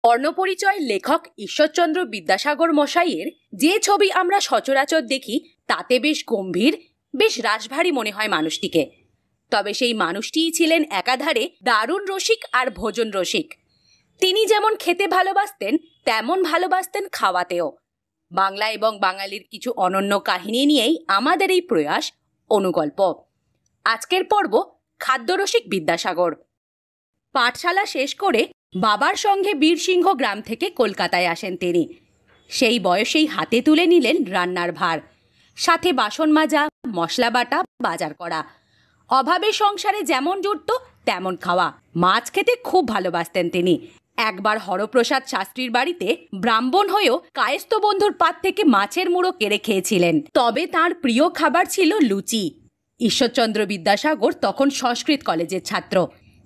বর্ণপরিচয় লেখক ঈশ্বরচন্দ্র বিদ্যাসাগর মশাইয়ের যে ছবি আমরা সচরাচর দেখি তাতে বেশ গম্ভীর, বেশ রাশভারী মনে হয় মানুষটিকে। তবে সেই মানুষটিই ছিলেন একাধারে দারুণ রসিক আর ভোজন রসিক। তিনি যেমন খেতে ভালোবাসতেন তেমন ভালোবাসতেন খাওয়াতেও। বাংলা এবং বাঙালির কিছু অনন্য কাহিনী নিয়েই আমাদের এই প্রয়াস অনুগল্প। আজকের পর্ব খাদ্যরসিক বিদ্যাসাগর। পাঠশালা শেষ করে বাবার সঙ্গে বীরসিংহ গ্রাম থেকে কলকাতায় আসেন তিনি। সেই বয়সেই হাতে তুলে নিলেন রান্নার ভার, সাথে বাসন মাজা, মশলা বাটা, বাজার করা। অভাবে সংসারে যেমন জুটত তেমন খাওয়া। মাছ খেতে খুব ভালোবাসতেন তিনি। একবার হরপ্রসাদ শাস্ত্রীর বাড়িতে ব্রাহ্মণ হয়েও কায়স্থ বন্ধুর পাত থেকে মাছের মুড়ো কেড়ে খেয়েছিলেন। তবে তার প্রিয় খাবার ছিল লুচি। ঈশ্বরচন্দ্র বিদ্যাসাগর তখন সংস্কৃত কলেজের ছাত্র।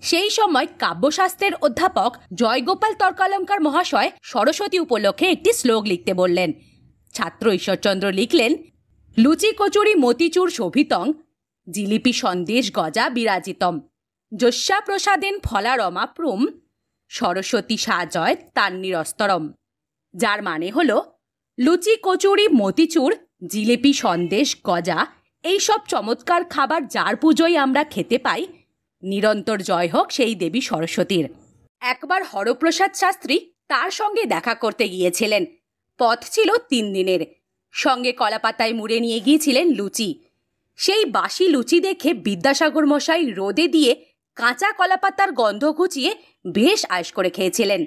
সেই সময় কাব্যশাস্ত্রের অধ্যাপক জয়গোপাল তর্কালঙ্কার মহাশয় সরস্বতী উপলক্ষে একটি শ্লোক লিখতে বললেন। ছাত্র ঈশ্বরচন্দ্র লিখলেন, লুচি কচুরি মতিচুর শোভিতং, জিলিপি সন্দেশ গজা বিরাজিতম, যস্যা প্রসাদেন ফলারমাপ্রুম, সরস্বতী সাজয় তান্নিরস্তরম। যার মানে হলো, লুচি কচুরি মতিচুর জিলিপি সন্দেশ গজা এইসব চমৎকার খাবার যার পুজোয় আমরা খেতে পাই, নিরন্তর জয় হোক সেই দেবী সরস্বতীর। একবার হরপ্রসাদ শাস্ত্রী তার সঙ্গে দেখা করতে গিয়েছিলেন। পথ ছিল 3 দিনের। সঙ্গে কলাপাতায় মুড়ে নিয়ে গিয়েছিলেন লুচি। সেই বাসি লুচি দেখে বিদ্যাসাগর মশাই রোদে দিয়ে কাঁচা কলাপাতার গন্ধ ঘুচিয়ে বেশ আয়েশ করে খেয়েছিলেন।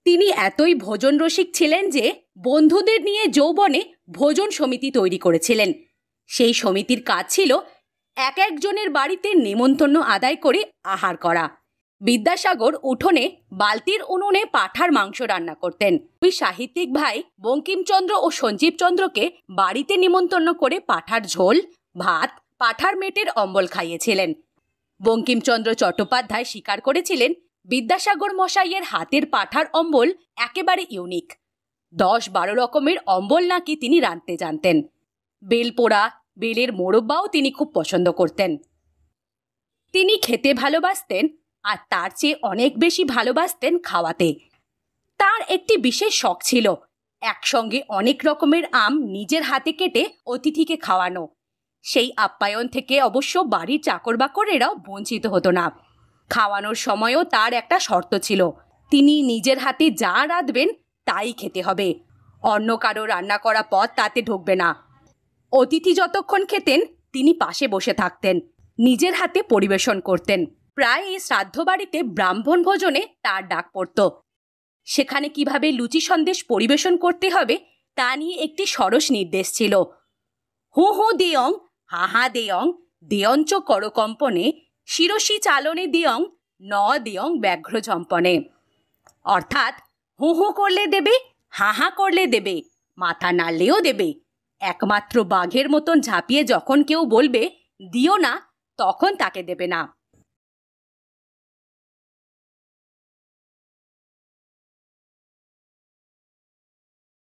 তিনি এতই ভোজন রসিক ছিলেন যে বন্ধুদের নিয়ে যৌবনে ভোজন সমিতি তৈরি করেছিলেন। সেই সমিতির কাজ ছিল এক একজনের বাড়িতে নেমন্তন্ন আদায় করে আহার করা। বিদ্যাসাগর উঠোনে বালতির উনুনে পাঁঠার মাংস রান্না করতেন। ওই সাহিত্যিক ভাই বঙ্কিমচন্দ্র ও সঞ্জীবচন্দ্রকে বাড়িতে নিমন্তন্ন করে পাঁঠার ঝোল, ভাত, পাঁঠার মেটের অম্বল খাইয়েছিলেন। বঙ্কিমচন্দ্র চট্টোপাধ্যায় স্বীকার করেছিলেন, বিদ্যাসাগর মশাইয়ের হাতের পাঁঠার অম্বল একেবারে ইউনিক। 10-12 রকমের অম্বল নাকি তিনি রাঁধতে জানতেন। বেলপোড়া, বেলের মোরব্বাও তিনি খুব পছন্দ করতেন। তিনি খেতে ভালোবাসতেন, আর তার চেয়ে অনেক বেশি ভালোবাসতেন খাওয়াতে। তার একটি বিশেষ শখ ছিল একসঙ্গে অনেক রকমের আম নিজের হাতে কেটে অতিথিকে খাওয়ানো। সেই আপ্যায়ন থেকে অবশ্য বাড়ির চাকর বাকরেরাও বঞ্চিত হতো না। খাওয়ানোর সময়ও তার একটা শর্ত ছিল, তিনি নিজের হাতে যা রাঁধবেন তাই খেতে হবে। অন্য কারো রান্না করা পদ তাতে ঢুকবে না। অতিথি যতক্ষণ খেতেন তিনি পাশে বসে থাকতেন, নিজের হাতে পরিবেশন করতেন। প্রায় এই শ্রাদ্ধ বাড়িতে ব্রাহ্মণ ভোজনে তার ডাক পড়ত। সেখানে কিভাবে লুচি সন্দেশ পরিবেশন করতে হবে তা নিয়ে একটি সরস নির্দেশ ছিল। হু হু দেয়ং, হাহা দেয়ং, দেয়ঞ্চ করকম্পনে, শিরসি চালনে দেয়ং, ন দেয়ং ব্যাঘ্র ঝম্পনে। অর্থাৎ হু হু করলে দেবে, হাহা করলে দেবে, মাথা নাড়লেও দেবে। একমাত্র বাঘের মতন ঝাঁপিয়ে যখন কেউ বলবে দিও না, তখন তাকে দেবে না।